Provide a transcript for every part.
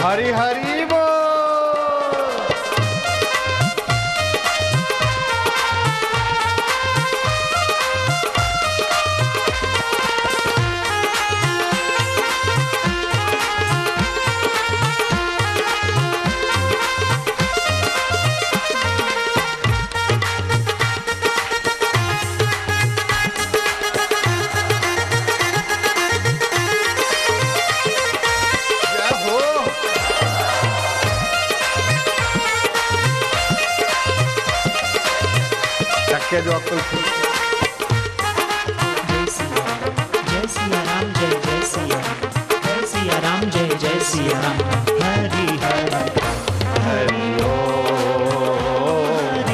हरि हरि बोल। जो अक्ल जय सिया राम जय जय सिया जय सिया राम जय जय सिया राम हरि हरि हरि ओम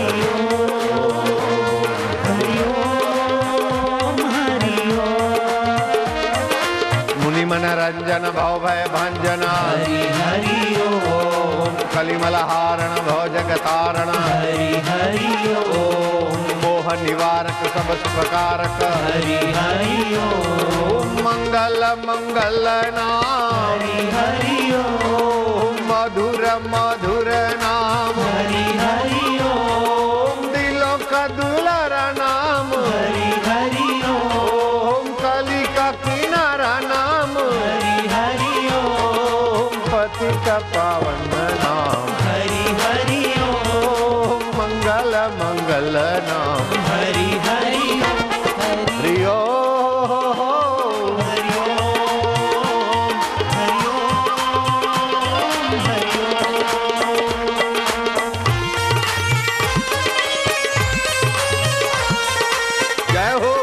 हरि ओम हरि ओम मुनि मनरंजन भव भय भंजना हरि हरि ओम कलिमल हारण भव जगतारण हरि हरि ओम निवारक सब सुखकारक हरि हरि ओम मंगल मंगल नाम हरि हरि ओम मधुर मधुर नाम हरि हरि ओम दिलों का दुलारा नाम हरि हरि ओम कली का किनारा नाम हरि हरि ओम पति का पावन नाम हरि हरि ओम मंगल मंगल नाम हरि हरि हरि ओम हरि ओम हरि ओम हरि जय हो।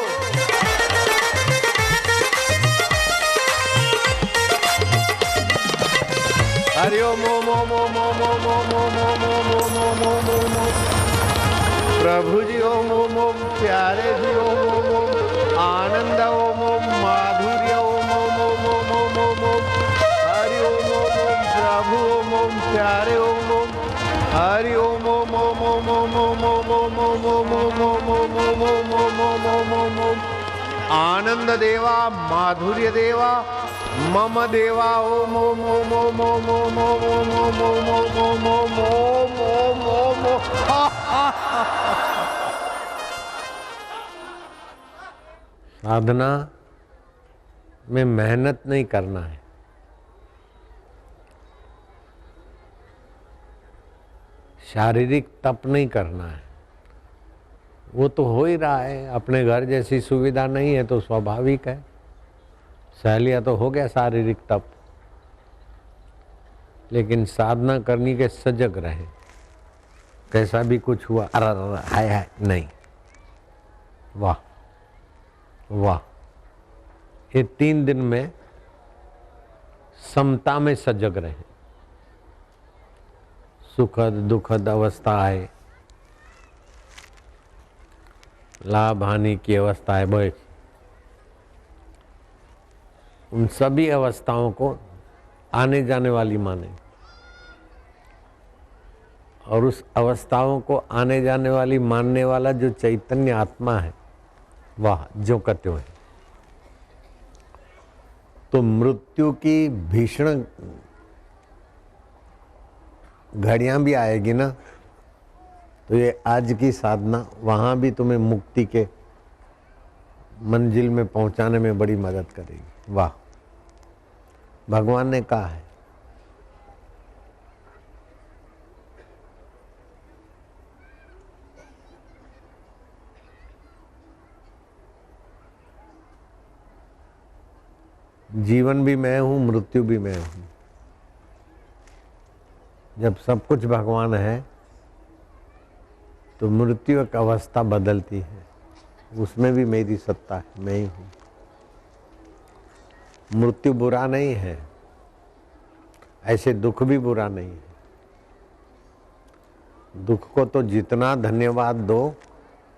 हरि ओम ओम ओम ओम ओम ओम ओम ओम ओम ओम ओम ओम ओम ओम प्रभु जी ओम ओम ओम प्यारे जी ओम ओम ओम आनंद ओम ओम माधुर्य ओम ओम ओम ओम ओम ओम ओम हरि ओम ओम ओम प्रभु ओम ओम प्यारे ओम ओम हरि ओम ओम ओम ओम ओम ओम ओम ओम ओम ओम ओम ओम ओम ओम ओम ओम ओम ओम ओम आनंद देवा माधुर्य देवा मम देवा ओम ओम ओम ओम ओम ओम ओम ओम ओम ओम ओम ओम ओम ओम ओम साधना में मेहनत नहीं करना है, शारीरिक तप नहीं करना है। वो तो हो ही रहा है। अपने घर जैसी सुविधा नहीं है तो स्वाभाविक है। सहलिया तो हो गया शारीरिक तप, लेकिन साधना करनी के सजग रहे। कैसा भी कुछ हुआ अरे हाय नहीं, वाह वाह। ये 3 दिन में समता में सजग रहे। सुखद दुखद अवस्था है, लाभ हानि की अवस्था है, बस उन सभी अवस्थाओं को आने जाने वाली माने और उस अवस्थाओं को आने जाने वाली मानने वाला जो चैतन्य आत्मा है, वाह जो कत्यो है। तो मृत्यु की भीषण घड़ियां भी आएगी ना, तो ये आज की साधना वहां भी तुम्हें मुक्ति के मंजिल में पहुंचाने में बड़ी मदद करेगी। वाह, भगवान ने कहा है जीवन भी मैं हूं, मृत्यु भी मैं हूं। जब सब कुछ भगवान है तो मृत्यु एक अवस्था बदलती है, उसमें भी मेरी सत्ता है, मैं ही हूं। मृत्यु बुरा नहीं है, ऐसे दुख भी बुरा नहीं है। दुख को तो जितना धन्यवाद दो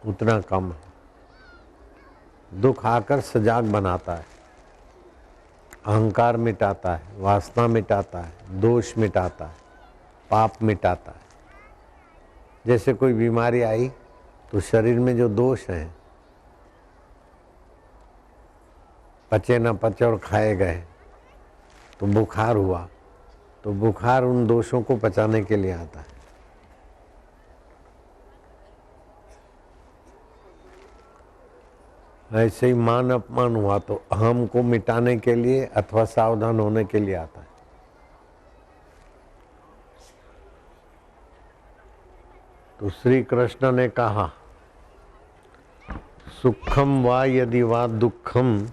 उतना कम है। दुख आकर सजाग बनाता है, अहंकार मिटाता है, वासना मिटाता है, दोष मिटाता है, पाप मिटाता है। जैसे कोई बीमारी आई तो शरीर में जो दोष हैं, पचे न पचे और खाए गए तो बुखार हुआ, तो बुखार उन दोषों को पचाने के लिए आता है। ऐसे ही मान अपमान हुआ तो अहम को मिटाने के लिए अथवा सावधान होने के लिए आता है। तो श्री कृष्ण ने कहा सुखम वा यदि वा दुखम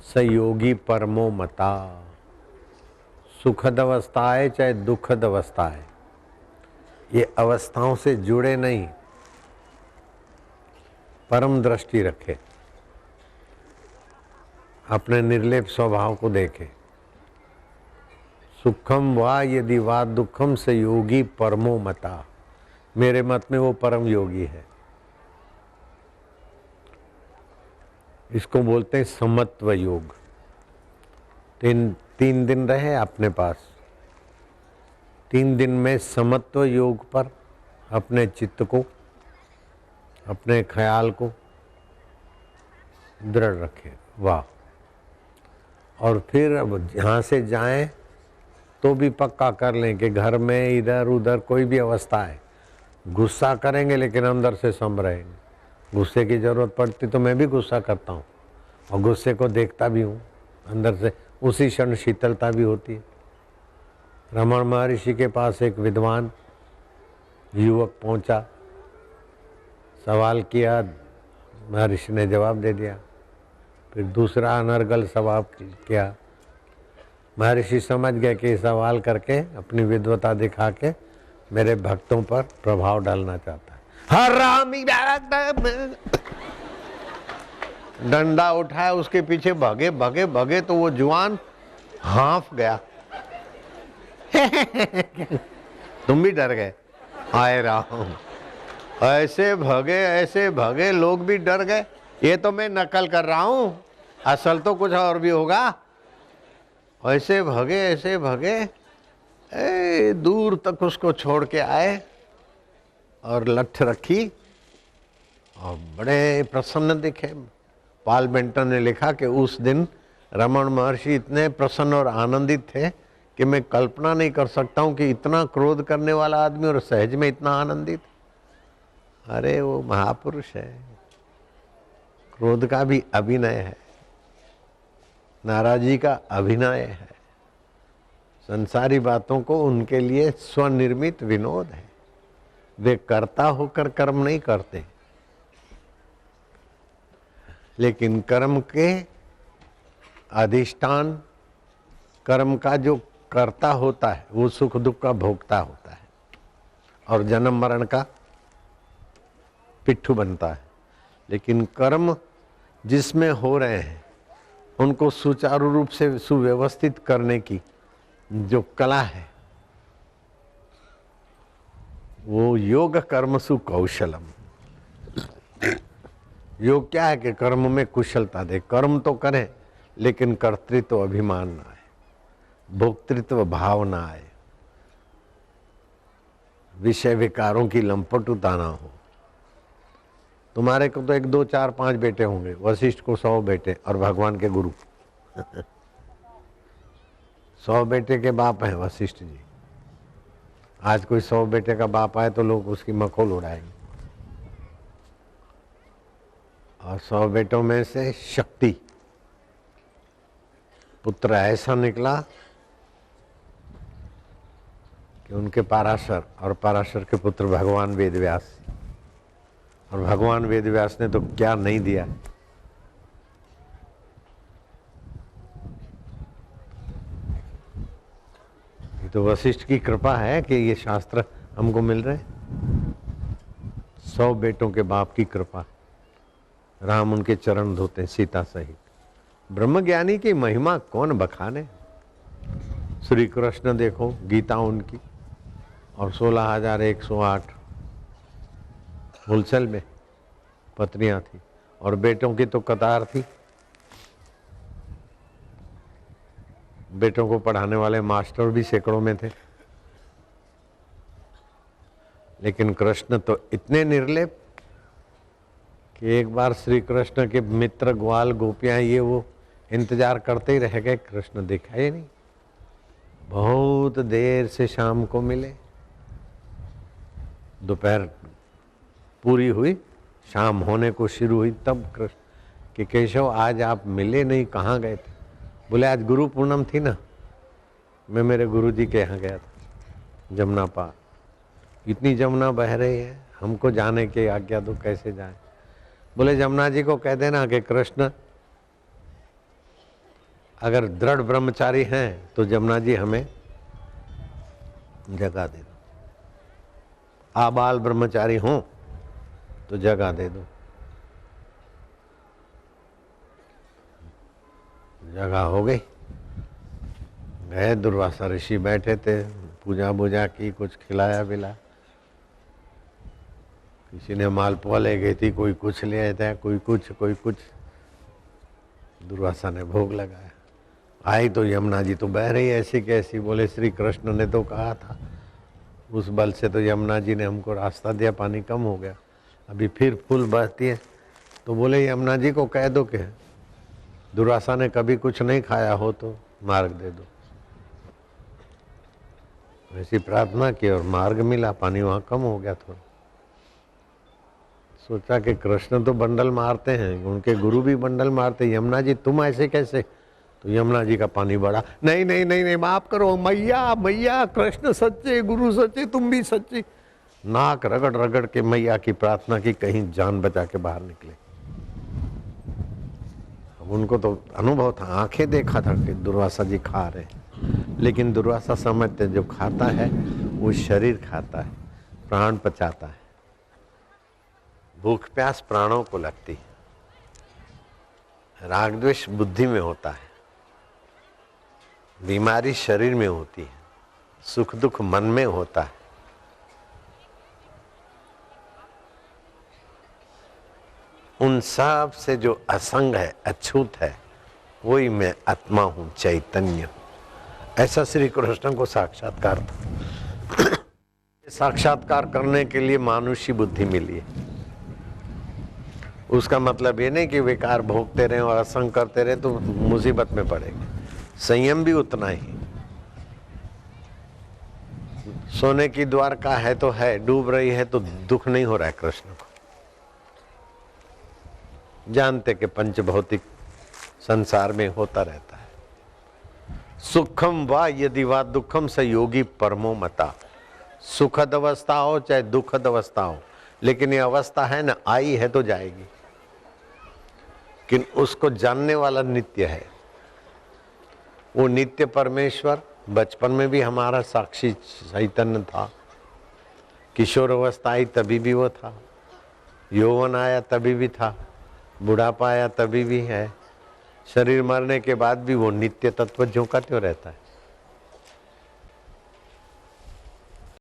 स योगी परमो मता। सुखद अवस्था है चाहे दुखद अवस्था है, ये अवस्थाओं से जुड़े नहीं, परम दृष्टि रखे, अपने निर्लेप स्वभाव को देखे। सुखम वा यदि वा दुखम स योगी परमो मता। मेरे मत में वो परम योगी है। इसको बोलते हैं समत्व योग। तीन दिन रहे अपने पास, 3 दिन में समत्व योग पर अपने चित्त को, अपने ख्याल को दृढ़ रखे। वाह। और फिर अब यहाँ से जाएं तो भी पक्का कर लें कि घर में इधर उधर कोई भी अवस्था है, गुस्सा करेंगे लेकिन अंदर से सम रहेंगे। गुस्से की ज़रूरत पड़ती तो मैं भी गुस्सा करता हूँ और गुस्से को देखता भी हूँ, अंदर से उसी क्षण शीतलता भी होती है। रमण महर्षि के पास एक विद्वान युवक पहुँचा, सवाल किया, महर्षि ने जवाब दे दिया। फिर दूसरा अनर्गल सवाल किया, महर्षि समझ गए कि सवाल करके अपनी विद्वता दिखा के मेरे भक्तों पर प्रभाव डालना चाहता है। हरामी डंडा उठाया, उसके पीछे भागे भागे भागे तो वो जुआन हाँफ गया। तुम भी डर गए? हाय राम, ऐसे भगे लोग भी डर गए। ये तो मैं नकल कर रहा हूं, असल तो कुछ और भी होगा। ऐसे भगे दूर तक उसको छोड़ के आए और लठ रखी और बड़े प्रसन्न दिखे। पॉल बेंटन ने लिखा कि उस दिन रमण महर्षि इतने प्रसन्न और आनंदित थे कि मैं कल्पना नहीं कर सकता हूं कि इतना क्रोध करने वाला आदमी और सहज में इतना आनंदित। अरे वो महापुरुष है, क्रोध का भी अभिनय है, नाराजी का अभिनय है। संसारी बातों को उनके लिए स्वनिर्मित विनोद है। वे कर्ता होकर कर्म नहीं करते, लेकिन कर्म के अधिष्ठान, कर्म का जो कर्ता होता है वो सुख दुख का भोगता होता है और जन्म मरण का पिट्ठू बनता है। लेकिन कर्म जिसमें हो रहे हैं उनको सुचारू रूप से सुव्यवस्थित करने की जो कला है वो योग कर्मसु कौशलम। योग क्या है कि कर्म में कुशलता दे। कर्म तो करें लेकिन कर्तृत्व अभिमान ना आए, भोक्तृत्व भाव ना आए, विषय विकारों की लंपटता ना हो। तुम्हारे को तो 1 2 4 5 बेटे होंगे, वशिष्ठ को 100 बेटे और भगवान के गुरु 100 बेटे के बाप हैं वशिष्ठ जी। आज कोई 100 बेटे का बाप आए तो लोग उसकी मखौल उड़ाएंगे। और 100 बेटों में से शक्ति पुत्र ऐसा निकला कि उनके पराशर और पराशर के पुत्र भगवान वेदव्यास, और भगवान वेदव्यास ने तो क्या नहीं दिया। ये तो वशिष्ठ की कृपा है कि ये शास्त्र हमको मिल रहे। 100 बेटों के बाप की कृपा। राम उनके चरण धोते सीता सहित। ब्रह्मज्ञानी की महिमा कौन बखाने। श्री कृष्ण देखो, गीता उनकी और 16,108 होलसेल में पत्नियां थी और बेटों की तो कतार थी। बेटों को पढ़ाने वाले मास्टर भी सैकड़ों में थे। लेकिन कृष्ण तो इतने निर्लेप कि एक बार श्री कृष्ण के मित्र ग्वाल गोपियां ये वो इंतजार करते ही रह गए, कृष्ण दिखाए नहीं। बहुत देर से शाम को मिले, दोपहर पूरी हुई, शाम होने को शुरू हुई, तब कृष्ण कि केशव आज आप मिले नहीं, कहाँ गए थे? बोले आज गुरु पूर्णिमा थी ना, मैं मेरे गुरुजी के यहाँ गया था जमुना पार। इतनी जमुना बह रही है, हमको जाने की आज्ञा दो, कैसे जाए? बोले जमुना जी को कह देना कि कृष्ण अगर दृढ़ ब्रह्मचारी हैं तो जमुना जी हमें जगह दे दो, आबाल ब्रह्मचारी हों तो जगह दे दो। जगह हो गई, गए, दुर्वासा ऋषि बैठे थे, पूजा बूजा की, कुछ खिलाया पिला, किसी ने मालपुआ ले गई थी, कोई कुछ ले आया था, कोई कुछ। दुर्वासा ने भोग लगाया, आई तो यमुना जी तो बह रही ऐसी कैसी। बोले श्री कृष्ण ने तो कहा था, उस बल से तो यमुना जी ने हमको रास्ता दिया, पानी कम हो गया, अभी फिर फुल बहती है। तो बोले यमुना जी को कह दो कि दुर्वासा ने कभी कुछ नहीं खाया हो तो मार्ग दे दो। ऐसी प्रार्थना की और मार्ग मिला, पानी वहां कम हो गया थोड़ा। सोचा कि कृष्ण तो बंडल मारते हैं, उनके गुरु भी बंडल मारते, यमुना जी तुम ऐसे कैसे? तो यमुना जी का पानी बढ़ा, नहीं नहीं नहीं नहीं, माफ करो मैया, मैया कृष्ण सच्चे, गुरु सच्चे, तुम भी सच्ची। नाक रगड़ रगड़ के मैया की प्रार्थना की, कहीं जान बचा के बाहर निकले। अब उनको तो अनुभव था, आंखें देखा था कि दुर्वासा जी खा रहे, लेकिन दुर्वासा समझते जो खाता है वो शरीर खाता है, प्राण पचाता है। भूख प्यास प्राणों को लगती है, राग द्वेष बुद्धि में होता है, बीमारी शरीर में होती है, सुख दुख मन में होता है। उन सब से जो असंग है, अछूत है, वही मैं आत्मा हूं, चैतन्य। ऐसा श्री कृष्ण को साक्षात्कार था। साक्षात्कार करने के लिए मानुषी बुद्धि मिली है। उसका मतलब ये नहीं कि विकार भोगते रहे और असंग करते रहे तो मुसीबत में पड़ेंगे। संयम भी उतना ही। सोने की द्वारका है तो है, डूब रही है तो दुख नहीं हो रहा है कृष्ण को। जानते कि पंच भौतिक संसार में होता रहता है। सुखम वा यदि वा दुखम स योगी परमो मता। सुखद अवस्था हो चाहे दुखद अवस्था हो, लेकिन ये अवस्था है ना, आई है तो जाएगी, लेकिन उसको जानने वाला नित्य है। वो नित्य परमेश्वर बचपन में भी हमारा साक्षी चैतन्य था, किशोर अवस्था आई तभी भी वो था, यौवन आया तभी भी था, बुढ़ापा आया तभी भी है, शरीर मरने के बाद भी वो नित्य तत्व ज्यों का त्यों रहता है।